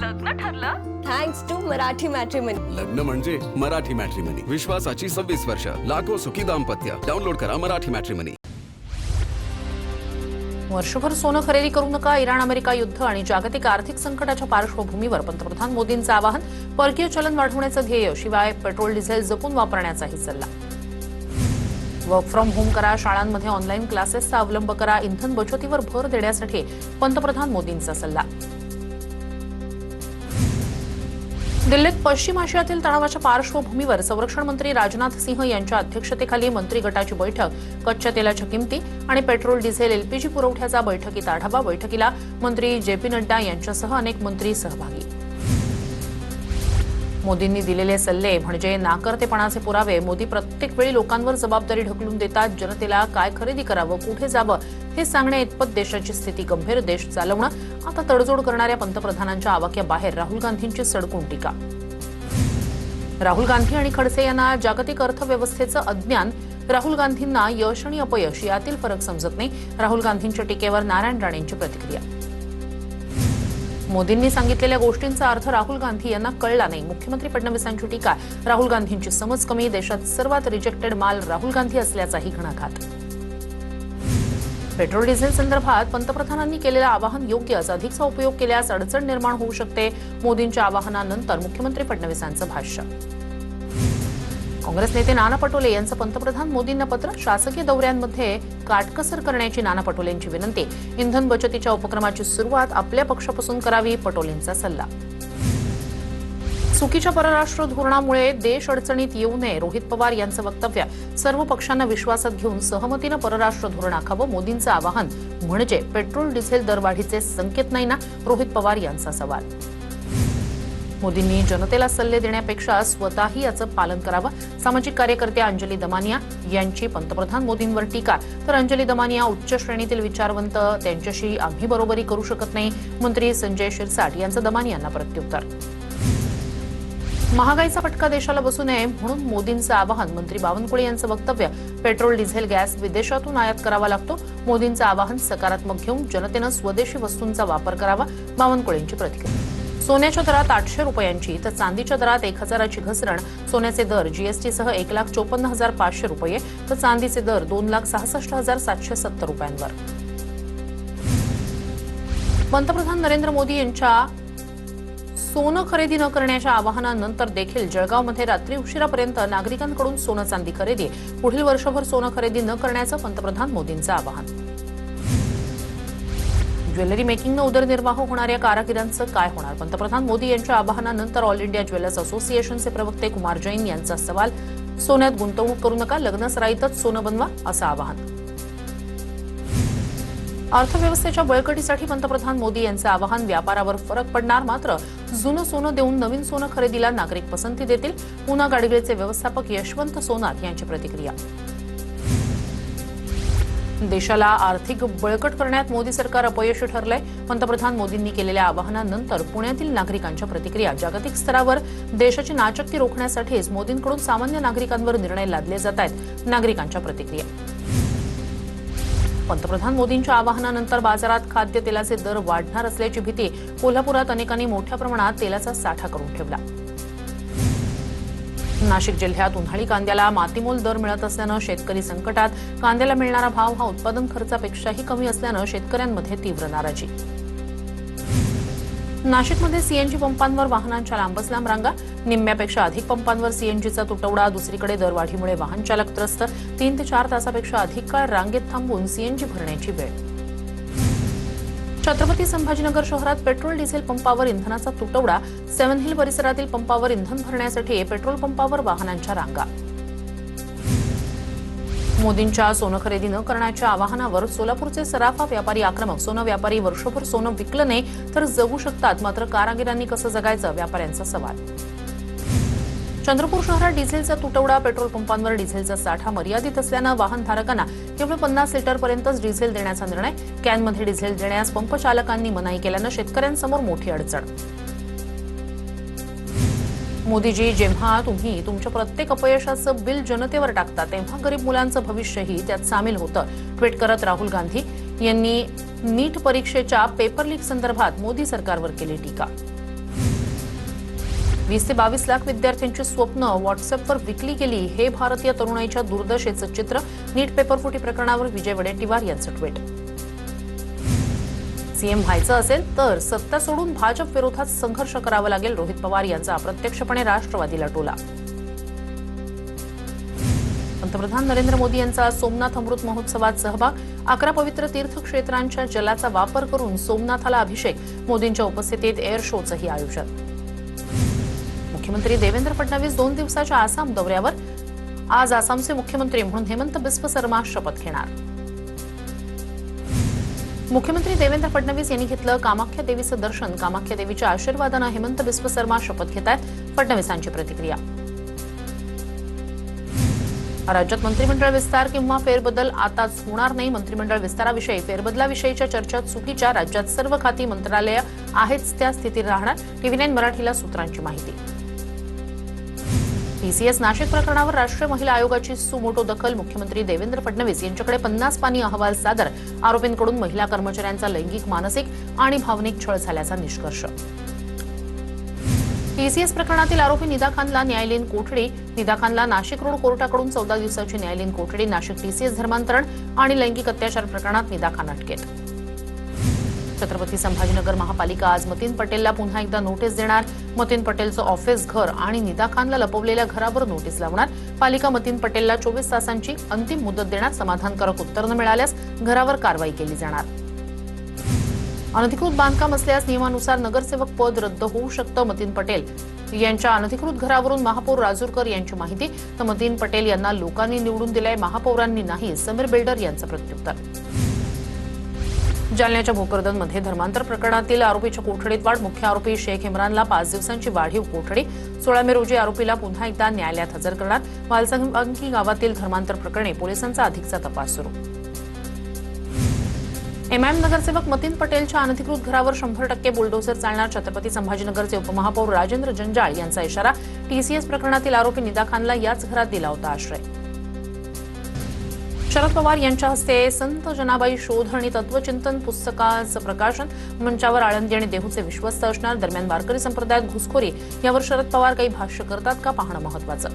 लग्न ठरलं? Thanks to Marathi matrimony. लग्न म्हणजे मराठी मॅट्रिमनी. विश्वासाची 26 वर्ष. लाखो सुखी दाम्पत्य. डाउनलोड करा मराठी मॅट्रिमनी. वर्षभर सोनं खरेदी करू नका. इराण अमेरिका युद्ध आणि जागतिक आर्थिक संकटाच्या पार्श्वभूमीवर पंतप्रधान मोदींचं आवाहन. परकीय चलन वाढवण्याचं ध्येय, शिवाय पेट्रोल डिझेल जपून वापरण्याचाही सल्ला. वर्क फ्रॉम होम करा. शाळांमध्ये ऑनलाईन क्लासेसचा अवलंब करा. इंधन बचतीवर भर देण्यासाठी पंतप्रधान मोदींचा सल्ला. दिल्लीत पश्चिम आशियातील तणावाच्या पार्श्वभूमीवर संरक्षण मंत्री राजनाथ सिंह यांच्या अध्यक्षतेखाली मंत्री गटाची बैठक. कच्च्या तेलाच्या किमती आणि पेट्रोल डिझेल एलपीजी पुरवठ्याचा बैठकीत आढावा. बैठकीला मंत्री जे.पी. नड्डा यांच्यासह अनेक मंत्री सहभागी. मोदींनी दिलेले सल्ले म्हणजे नाकर्तेपणाचे पुरावे. मोदी प्रत्येक वेळी लोकांवर जबाबदारी ढकलून देतात. जनतेला काय खरेदी करावं, कुठे जावं हे सांगण्या इतपत देशाची स्थिती गंभीर. देश चालवणं आता तडजोड करणाऱ्या पंतप्रधानांच्या आवाक्याबाहेर राहुल गांधींची सडकून टीका. राहुल गांधी आणि खडसे यांना जागतिक अर्थव्यवस्थेचं अज्ञान. राहुल गांधींना यश आणि अपयश यातील फरक समजत नाही. राहुल गांधींच्या टीकेवर नारायण राणेंची प्रतिक्रिया. मोदींनी सांगितलेल्या गोष्टींचा अर्थ राहुल गांधी यांना कळला नाही. मुख्यमंत्री फडणवीसांची टीका. राहुल गांधींची समज कमी. देशात सर्वात रिजेक्टेड माल राहुल गांधी असल्याचाही घणाघात. पेट्रोल डिझेल संदर्भात पंतप्रधानांनी केलेलं आवाहन योग्यच. अधिकचा उपयोग केल्यास अडचण निर्माण होऊ शकते. मोदींच्या आवाहनानंतर मुख्यमंत्री फडणवीसांचं भाष्य. काँग्रेस नेते नाना पटोले यांचं पंतप्रधान मोदींना पत्र. शासकीय दौऱ्यांमध्ये काटकसर करण्याची नाना पटोलेंची विनंती. इंधन बचतीच्या उपक्रमाची सुरुवात आपल्या पक्षापासून करावी, पटोलेंचा सल्ला. चुकीच्या परराष्ट्र धोरणामुळे देश अडचणीत येऊ नये, रोहित पवार यांचं वक्तव्य. सर्व पक्षांना विश्वासात घेऊन सहमतीनं परराष्ट्र धोरण आखावं, मोदींचं आवाहन. म्हणजे पेट्रोल डिझेल दरवाढीचे संकेत नाही ना, रोहित पवार यांचा सवाल. मोदींनी जनतेला सल्ले देण्यापेक्षा स्वतःही याचं पालन करावं. सामाजिक कार्यकर्त्या अंजली दमानिया यांची पंतप्रधान मोदींवर टीका. तर अंजली दमानिया उच्च श्रेणीतील विचारवंत, त्यांच्याशी आम्ही बरोबरी करू शकत नाही. मंत्री संजय शिरसाट यांचं दमानियांना प्रत्युत्तर. महागाईचा फटका देशाला बसू नये म्हणून मोदींचं आवाहन. मंत्री बावनकुळे यांचं वक्तव्य. पेट्रोल डिझेल गॅस विदेशातून आयात करावा लागतो. मोदींचं आवाहन सकारात्मक घेऊन जनतेनं स्वदेशी वस्तूंचा वापर करावा, बावनकुळेंची प्रतिक्रिया. सोन्याच्या दरात 800 रुपयांची तर चांदीच्या दरात 1000ची घसरण. सोन्याचे दर जीएसटीसह 1,54,500 रुपये तर चांदीचे दर 2,66,770 रुपयांवर. पंतप्रधान नरेंद्र मोदी यांच्या सोनं खरेदी न करण्याच्या आवाहनानंतर देखील जळगावमध्ये रात्री उशिरापर्यंत नागरिकांकडून सोनं चांदी खरेदी. पुढील वर्षभर सोनं खरेदी न करण्याचं पंतप्रधान मोदींचं आवाहन. ज्वेलरी मेकिंगनं उदरनिर्वाह होणाऱ्या कारागिरांचं काय होणार? पंतप्रधान मोदी यांच्या आवाहनानंतर ऑल इंडिया ज्वेलर्स असोसिएशनचे प्रवक्ते कुमार जैन यांचा सवाल. सोन्यात गुंतवणूक करू नका, लग्नसराईतच सोनं बनवा, असं आवाहन. अर्थव्यवस्थेच्या बळकटीसाठी पंतप्रधान मोदी यांचं आवाहन. व्यापारावर फरक पडणार, मात्र जुनं सोनं देऊन नवीन सोनं खरेदीला नागरिक पसंती देतील. पुना गाडगिळचे व्यवस्थापक यशवंत सोनार यांची प्रतिक्रिया. देशाला आर्थिक बळकट करण्यात मोदी सरकार अपयशी ठरलंय. पंतप्रधान मोदींनी केलेल्या आवाहनानंतर पुण्यातील नागरिकांच्या प्रतिक्रिया. जागतिक स्तरावर देशाची नाचक्की रोखण्यासाठीच मोदींकडून सामान्य नागरिकांवर निर्णय लादले जात आहेत, नागरिकांच्या प्रतिक्रिया. पंतप्रधान मोदींच्या आवाहनानंतर बाजारात खाद्यतेलाचे दर वाढणार असल्याची भीती. कोल्हापुरात अनेकांनी मोठ्या प्रमाणात तेलाचा साठा करून ठेवला. नाशिक जिल्ह्यात उन्हाळी कांद्याला मातीमोल दर मिळत असल्यानं शेतकरी संकटात. कांद्याला मिळणारा भाव हा उत्पादन खर्चापेक्षाही कमी असल्यानं शेतकऱ्यांमध्ये तीव्र नाराजी. नाशिकमध्ये सीएनजी पंपांवर वाहनांच्या लांबच लांब रांगा. निम्म्यापेक्षा अधिक पंपांवर सीएनजीचा तुटवडा. दुसरीकडे दरवाढीमुळे वाहन चालक त्रस्त. 3 ते 4 तासापेक्षा अधिक काळ रांगेत थांबून सीएनजी भरण्याची वेळ. छत्रपती संभाजीनगर शहरात पेट्रोल डिझेल पंपावर इंधनाचा तुटवडा. 7 हिल परिसरातील पंपावर इंधन भरण्यासाठी पेट्रोल पंपावर वाहनांच्या रांगा. मोदींच्या सोनं खरेदी न करण्याच्या आवाहनावर सोलापूरचे सराफा व्यापारी आक्रमक. सोनं व्यापारी वर्षभर सोनं विकलं नाही तर जगू शकतात, मात्र कारागिरांनी कसं जगायचं, व्यापाऱ्यांचा सवाल. चंद्रपूर शहरात डिझेलचा तुटवडा. पेट्रोल पंपांवर डिझेलचा साठा मर्यादित असल्यानं वाहनधारकांना केवळ 50 लिटरपर्यंतच डिझेल देण्याचा निर्णय. कॅनमध्ये डिझेल देण्यास पंप चालकांनी मनाई केल्यानं शेतकऱ्यांसमोर मोठी अडचण. मोदीजी, जेव्हा तुम्ही तुमच्या प्रत्येक अपयशाचं बिल जनतेवर टाकता तेव्हा गरीब मुलांचं भविष्यही त्यात सामील होतं. ट्विट करत राहुल गांधी यांनी नीट परीक्षेच्या पेपर लीक संदर्भात मोदी सरकारवर केली टीका. 20 ते 22 लाख विद्यार्थ्यांची स्वप्न व्हॉट्सअपवर विकली गेली. हे भारतीय तरुणाईच्या दुर्दशेचं चित्र. नीट पेपरफुटी प्रकरणावर विजय वडेट्टीवार यांचं ट्विट. सीएम व्हायचं असेल तर सत्ता सोडून भाजप विरोधात संघर्ष करावा लागेल. रोहित पवार यांचा अप्रत्यक्षपणे राष्ट्रवादीला टोला. पंतप्रधान नरेंद्र मोदी यांचा सोमनाथ अमृत महोत्सवात सहभाग. 11 पवित्र तीर्थक्षेत्रांच्या जलाचा वापर करून सोमनाथाला अभिषेक. मोदींच्या उपस्थितीत एअर शोचंही आयोजन. मुख्यमंत्री देवेंद्र फडणवीस 2 दिवसाच्या आसाम दौऱ्यावर. आज आसामचे मुख्यमंत्री म्हणून हेमंत बिस्व शर्मा शपथ घेणार. मुख्यमंत्री देवेंद्र फडणवीस यांनी घेतलं कामाख्या देवीचं दर्शन. कामाख्या देवीच्या आशीर्वादानं हेमंत बिस्व शर्मा शपथ घेत आहेत. फडणवीसांची प्रतिक्रिया. राज्यात मंत्रिमंडळ विस्तार किंवा फेरबदल आताच होणार नाही. मंत्रिमंडळ विस्ताराविषयी फेरबदलाविषयीच्या चर्चा चुकीच्या. राज्यात सर्व खाती मंत्रालय आहेच त्या स्थितीत राहणार. TV9 मराठीला सूत्रांची माहिती. TCS नाशिक प्रकरणावर राष्ट्रीय महिला आयोगाची सुमोटो दखल. मुख्यमंत्री देवेंद्र फडणवीस यांच्याकडे 50 पानी अहवाल सादर. आरोपींकडून महिला कर्मचाऱ्यांचा लैंगिक, मानसिक आणि भावनिक छळ झाल्याचा निष्कर्ष. TCS प्रकरणातील आरोपी निदा खानला न्यायालयीन कोठडी. निदा खानला नाशिक रोड कोर्टाकडून 14 दिवसाची न्यायालयीन कोठडी. नाशिक TCS धर्मांतरण आणि लैंगिक अत्याचार प्रकरणात निदा खान अटकेत. छत्रपती संभाजीनगर महापालिका आज मतीन पटेलला पुन्हा एकदा नोटीस देणार. मतीन पटेलचं ऑफिस, घर आणि निदा खानला लपवलेल्या घरावर नोटीस लावणार. पालिका मतीन पटेलला 24 तासांची अंतिम मुदत देणार. समाधानकारक उत्तर न मिळाल्यास घरावर कारवाई केली जाणार. अनधिकृत बांधकाम असल्यास नियमानुसार नगरसेवक पद रद्द होऊ शकतं. मतीन पटेल यांच्या अनधिकृत घरावरून महापौर राजूरकर यांची माहिती. तर मतीन पटेल यांना लोकांनी निवडून दिलंय, महापौरांनी नाही. समीर बिल्डर यांचं प्रत्युत्तर. जालन्याच्या भोकरदनमध्ये धर्मांतर प्रकरणातील आरोपीच्या कोठडीत वाढ. मुख्य आरोपी शेख इम्रानला 5 दिवसांची वाढीव कोठडी. 16 मे रोजी आरोपीला पुन्हा एकदा न्यायालयात हजर करणार. वालसंगी गावातील धर्मांतर प्रकरणी पोलिसांचा अधिकचा तपास सुरू. MIM नगरसेवक मतीन पटेलच्या अनधिकृत घरावर 100% बुलडोझर चालणार. छत्रपती संभाजीनगरचे उपमहापौर राजेंद्र जंजाळ यांचा इशारा. TCS प्रकरणातील आरोपी निदा खानला याच घरात दिला होता आश्रय. शरद पवार यांच्या हस्ते संत जनाबाई शोध आणि तत्वचिंतन पुस्तकाचं प्रकाशन. मंचावर आळंदी आणि देहूचे विश्वस्त असणार. दरम्यान वारकरी संप्रदायात घुसखोरी यावर शरद पवार काही भाष्य करतात का पाहणं महत्वाचं.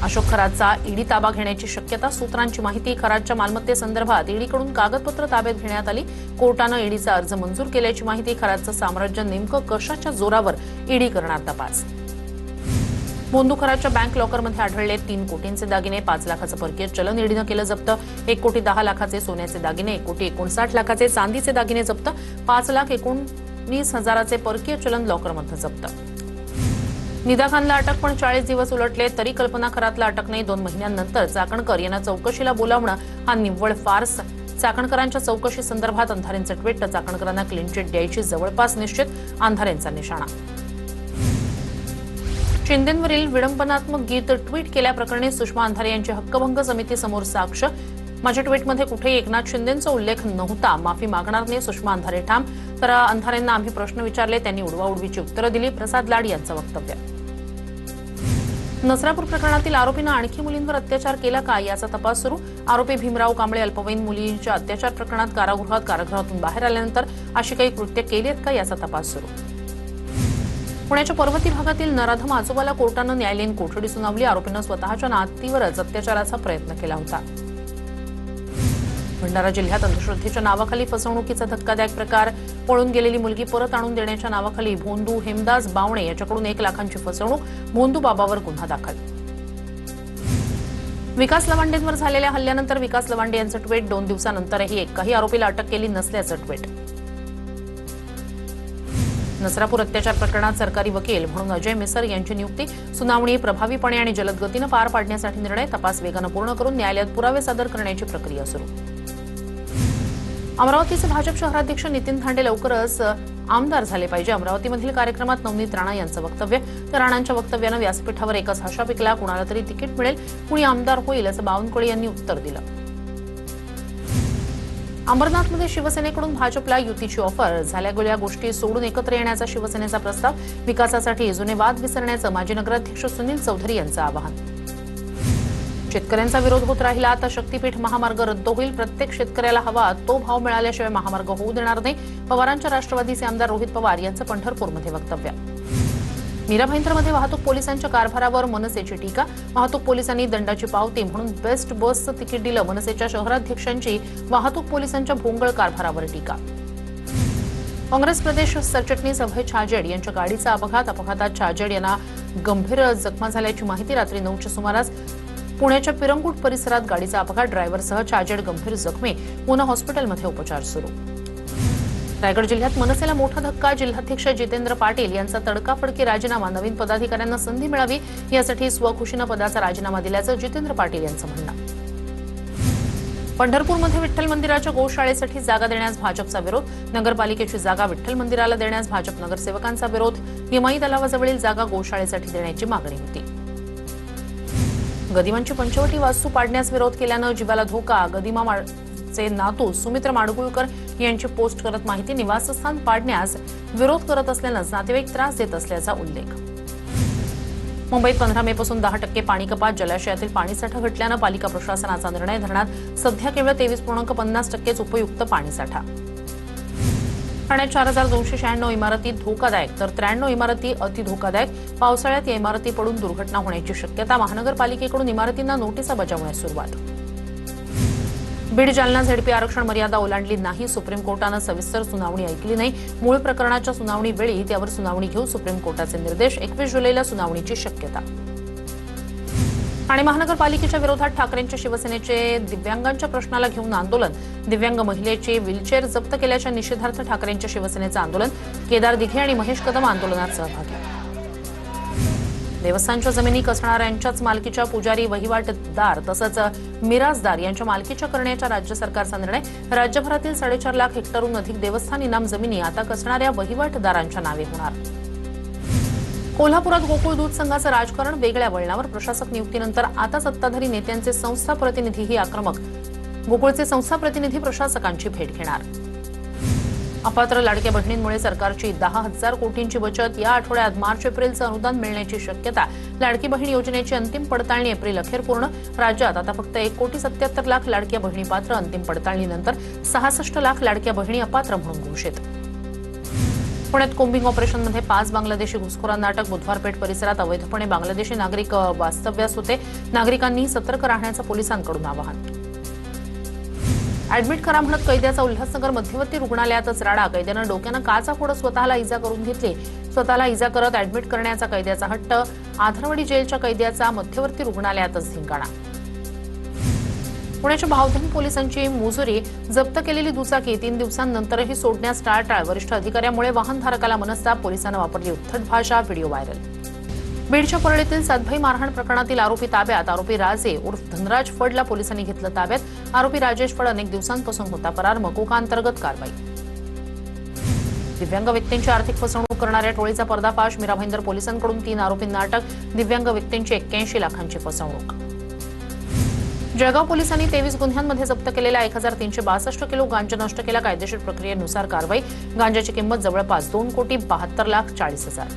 अशोक खरातचा ईडी ताबा घेण्याची शक्यता. सूत्रांची माहिती. खरातच्या मालमत्तेसंदर्भात ईडीकडून कागदपत्र ताब्यात घेण्यात आली. कोर्टानं ईडीचा अर्ज मंजूर केल्याची माहिती. खरातचं साम्राज्य नेमकं कशाच्या जोरावर ईडी करणार तपास. मोंदू खरातच्या बँक लॉकरमध्ये आढळले 3 कोटींचे दागिने. 5 लाखाचं परकीय चलन ईडीनं केलं जप्त. 1,10,00,000चे सोन्याचे दागिने, 1,59,00,000चे चांदीचे दागिने जप्त. 5,19,000चे परकीय चलन लॉकरमध्ये जप्त. निदा खानला अटक, पण 40 दिवस उलटले तरी कल्पना खरातला अटक नाही. 2 महिन्यांनंतर चाकणकर यांना चौकशीला बोलावणं हा निव्वळ फार्स. चाकणकरांच्या चौकशी संदर्भात अंधारेंचं ट्विट. चाकणकरांना क्लीन चिट द्यायची जवळपास निश्चित. अंधारेंचा निशाणा. शिंदेंवरील विडंबनात्मक गीत ट्विट केल्याप्रकरणी सुषमा अंधारे यांची हक्कभंग समितीसमोर साक्ष. माझ्या ट्विटमध्ये कुठेही एकनाथ शिंदेंचा उल्लेख नव्हता. माफी मागणार नाही, सुषमा अंधारे ठाम. तर अंधारेंना आम्ही प्रश्न विचारले, त्यांनी उडवाउडवीची उत्तरं दिली. प्रसाद लाड यांचं वक्तव्य. नसरापूर प्रकरणातील आरोपीनं आणखी मुलींवर अत्याचार केला का याचा तपास सुरू. आरोपी भीमराव कांबळे अल्पवयीन मुलींच्या अत्याचार प्रकरणात कारागृहातून बाहेर आल्यानंतर अशी काही कृत्य केली आहेत का याचा तपास सुरू. पुण्याच्या पर्वती भागातील नराधम आजोबाला कोर्टानं न्यायालयीन कोठडी सुनावली. आरोपीनं स्वतःच्या नातीवरच अत्याचाराचा प्रयत्न केला होता. भंडारा जिल्ह्यात अंधश्रद्धेच्या नावाखाली फसवणुकीचा धक्कादायक प्रकार. पळून गेलेली मुलगी परत आणून देण्याच्या नावाखाली भोंदू हेमदास बावणे याच्याकडून 1 लाखांची फसवणूक. भोंदू बाबावर गुन्हा दाखल. विकास लवांडेंवर झालेल्या हल्ल्यानंतर विकास लवांडे यांचं ट्विट. 2 दिवसानंतरही एकाही आरोपीला अटक केली नसल्याचं ट्विट. नसरापूर अत्याचार प्रकरणात सरकारी वकील म्हणून अजय मिसर यांची नियुक्ती. सुनावणी प्रभावीपणे आणि जलद गतीनं पार पाडण्यासाठी निर्णय. तपास वेगानं पूर्ण करून न्यायालयात पुरावे सादर करण्याची प्रक्रिया सुरू. अमरावतीचे भाजप शहराध्यक्ष नितीन धांडे लवकरच आमदार झाले पाहिजे. अमरावतीमधील कार्यक्रमात नवनीत राणा यांचं वक्तव्य. तर राणांच्या वक्तव्यानं व्यासपीठावर एकच हशा पिकला. कुणाला तरी तिकीट मिळेल, कुणी आमदार होईल असं बावनकुळे यांनी उत्तर दिलं. अंबरनाथमध्ये शिवसेनेकडून भाजपला युतीची ऑफर. झाल्या गेल्या गोष्टी सोडून एकत्र येण्याचा शिवसेनेचा प्रस्ताव. विकासासाठी जुने वाद विसरण्याचं माजी नगराध्यक्ष सुनील चौधरी यांचं आवाहन. शेतकऱ्यांचा विरोध होत राहिला तर शक्तीपीठ महामार्ग रद्द होईल. प्रत्येक शेतकऱ्याला हवा तो भाव मिळाल्याशिवाय महामार्ग होऊ देणार नाही. पवारांच्या राष्ट्रवादीचे आमदार रोहित पवार यांचं पंढरपूरमध्ये वक्तव्य. मीरा भाईंदरमध्ये वाहतूक पोलिसांच्या कारभारावर मनसेची टीका. वाहतूक पोलिसांनी दंडाची पावती म्हणून बेस्ट बसचं तिकीट दिलं. मनसेच्या शहराध्यक्षांची वाहतूक पोलिसांच्या भोंगळ कारभारावर टीका. काँग्रेस प्रदेश सरचिटणीस अभय छाजेड यांच्या गाडीचा अपघातात छाजेड यांना गंभीर जखमा झाल्याची माहिती. रात्री 9च्या सुमारास पुण्याच्या पिरंगुट परिसरात गाडीचा अपघात. ड्रायव्हरसह छाजेड गंभीर जखमी. पुणे हॉस्पिटलमध्ये उपचार सुरू. रायगड जिल्ह्यात मनसेला मोठा धक्का. जिल्हाध्यक्ष जितेंद्र पाटील यांचा तडकाफडकी राजीनामा. नवीन पदाधिकाऱ्यांना संधी मिळावी यासाठी स्वखुशीनं पदाचा राजीनामा दिल्याचं जितेंद्र पाटील यांचं म्हणणं. पंढरपूरमध्ये विठ्ठल मंदिराच्या गोशाळेसाठी जागा देण्यास भाजपचा विरोध. नगरपालिकेची जागा विठ्ठल मंदिराला देण्यास भाजप नगरसेवकांचा विरोध. निमाई तलावाजवळील जागा गोशाळेसाठी देण्याची मागणी होती. गदिमांची पंचवटी वास्तू पाडण्यास विरोध केल्यानं जीवाला धोका. गदिमाचे नातू सुमित्र माडगुळकर यांची पोस्ट करत माहिती. निवासस्थान पाडण्यास विरोध करत असल्यानंच नातेवाईक त्रास देत असल्याचा उल्लेख. मुंबईत 15 मे पासून 10% पाणी कपात. जलाशयातील पाणीसाठा घटल्यानं पालिका प्रशासनाचा निर्णय. धरणात सध्या केवळ 23.50% उपयुक्त पाणीसाठा. ठाण्यात 4296 इमारती धोकादायक तर 93 इमारती अतिधोकादायक. पावसाळ्यात या इमारती पडून दुर्घटना होण्याची शक्यता. महानगरपालिकेकडून इमारतींना नोटिसा बजावण्यास सुरुवात. बीड जालना झेडपी आरक्षण मर्यादा ओलांडली नाही. सुप्रीम कोर्टानं सविस्तर सुनावणी ऐकली नाही. मूळ प्रकरणाच्या सुनावणी वेळी त्यावर सुनावणी घेऊ सुप्रीम कोर्टाचे निर्देश. 21 जुलैला सुनावणीची शक्यता. ठाणे महानगरपालिकेच्या विरोधात ठाकरेंच्या शिवसेनेचे दिव्यांगांच्या प्रश्नाला घेऊन आंदोलन. दिव्यांग महिलेचे व्हीलचेअर जप्त केल्याच्या निषेधार्थ ठाकरेंच्या शिवसेनेचं आंदोलन. केदार दिघे आणि महेश कदम आंदोलनात सहभागी. देवस्थानच्या जमिनी कसणाऱ्यांच्याच मालकीच्या पुजारी, वहिवाटदार तसंच मिराजदार यांच्या मालकीच्या करण्याच्या राज्य सरकारचा निर्णय. राज्यभरातील 4.5 लाख हेक्टरहून अधिक देवस्थान इनाम जमिनी आता कसणाऱ्या वहिवाटदारांच्या नावे होणार. कोल्हापुरात गोकुळ दूध संघाचं राजकारण वेगळ्या वळणावर. प्रशासक नियुक्तीनंतर आता सत्ताधारी नेत्यांचे संस्था प्रतिनिधीही आक्रमक. गोकुळचे संस्था प्रतिनिधी प्रशासकांची भेट घेणार. अपात्र लाडक्या बहिणींमुळे सरकारची 10,000 कोटींची बचत. या आठवड्यात मार्च-एप्रिलचं अनुदान मिळण्याची शक्यता. लाडकी बहीण योजनेची अंतिम पडताळणी एप्रिल अखेर पूर्ण. राज्यात आता फक्त 1,77,00,000 लाडक्या बहिणी पात्र. अंतिम पडताळणीनंतर 66 लाख लाडक्या बहिणी अपात्र म्हणून घोषित. पुण्यात कोम्बिंग ऑपरेशनमध्ये 5 बांगलादेशी घुसखोरांना अटक. बुधवार पेठ परिसरात अवैधपणे बांगलादेशी नागरिक वास्तव्यास होते. नागरिकांनी सतर्क राहण्याचं पोलिसांकडून आवाहन. ऍडमिट करा म्हणत कैद्याचा उल्हासनगर मध्यवर्ती रुग्णालयातच राडा. कैद्यानं डोक्यानं काचा फोडत स्वतःला इजा करून घेतली. स्वतःला इजा करत ऍडमिट करण्याचा कैद्याचा हट्ट. आधरवाडी जेलच्या कैद्याचा मध्यवर्ती रुग्णालयातच धिंगाणा. पुण्याच्या भावधन पोलिसांची मुजुरी. जप्त केलेली दुचाकी 3 दिवसांनंतरही सोडण्यास टाळाटाळ. वरिष्ठ अधिकाऱ्यामुळे वाहनधारकाला मनस्ताप. पोलिसांनं वापरली उद्धट भाषा. Video viral. बीडच्या परळीतील सातभाई मारहाण प्रकरणातील आरोपी ताब्यात. आरोपी राजे उर्फ धनराज फडला पोलिसांनी घेतलं ताब्यात. आरोपी राजेश फड अनेक दिवसांपासून होता फरार. मकोका अंतर्गत कारवाई. दिव्यांग व्यक्तींची आर्थिक फसवणूक करणाऱ्या टोळीचा पर्दाफाश. मीरा भाईंदर पोलिसांकडून 3 आरोपींना अटक. दिव्यांग व्यक्तींची 81 लाखांची फसवणूक. जळगाव पोलिसांनी 23 गुन्ह्यांमध्ये जप्त केलेला 1362 किलो गांजा नष्ट केला. कायदेशीर प्रक्रियेनुसार कारवाई. गांजाची किंमत जवळपास 2,72,40,00,000.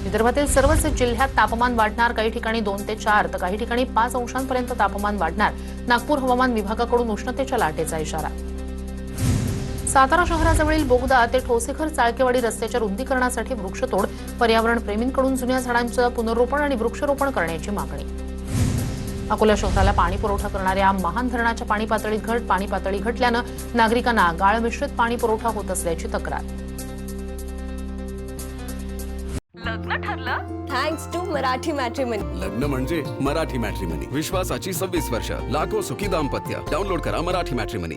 विदर्भातील सर्वच जिल्ह्यात तापमान वाढणार. काही ठिकाणी 2 ते 4 तर काही ठिकाणी 5 अंशांपर्यंत तापमान वाढणार. नागपूर हवामान विभागाकडून उष्णतेच्या लाटेचा इशारा. सातारा शहराजवळील बोगदा ते ठोसेघर चाळकेवाडी रस्त्याच्या रुंदीकरणासाठी वृक्षतोड. पर्यावरण प्रेमींकडून जुन्या झाडांचं पुनर्रोपण आणि वृक्षारोपण करण्याची मागणी. अकोला शहराला पाणी पुरवठा करणाऱ्या महान धरणाच्या पाणी पातळीत घट. पाणी पातळी घटल्यानं नागरिकांना गाळ मिश्रित पाणी पुरवठा होत असल्याची तक्रार. लग्न ठरलं थँक्स टू मराठी मॅट्रिमनी. लग्न म्हणजे मराठी मॅट्रिमनी. विश्वासाची 26 वर्ष. लाखो सुखी दाम्पत्य. डाउनलोड करा मराठी मॅट्रिमनी.